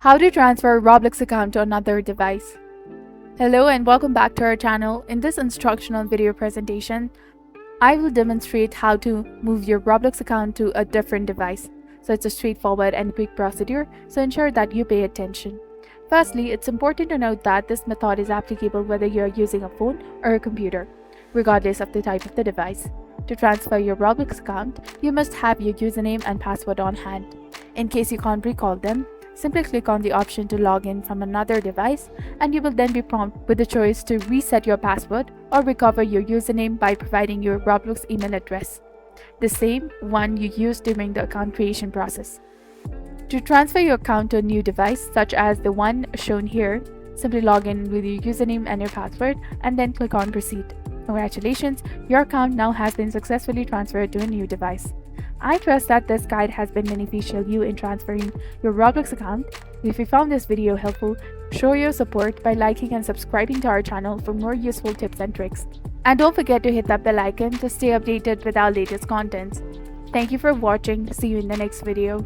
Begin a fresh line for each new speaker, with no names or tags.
How to transfer a Roblox account to another device. Hello and welcome back to our channel. In this instructional video presentation, I will demonstrate how to move your Roblox account to a different device. So it's a straightforward and quick procedure, so ensure that you pay attention. Firstly, it's important to note that this method is applicable whether you are using a phone or a computer, regardless of the type of the device. To transfer your Roblox account, you must have your username and password on hand. In case you can't recall them, simply click on the option to log in from another device, and you will then be prompted with the choice to reset your password or recover your username by providing your Roblox email address, the same one you used during the account creation process. To transfer your account to a new device, such as the one shown here, simply log in with your username and your password and then click on Proceed. Congratulations, your account now has been successfully transferred to a new device. I trust that this guide has been beneficial to you in transferring your Roblox account. If you found this video helpful, show your support by liking and subscribing to our channel for more useful tips and tricks. And don't forget to hit that bell icon to stay updated with our latest contents. Thank you for watching. See you in the next video.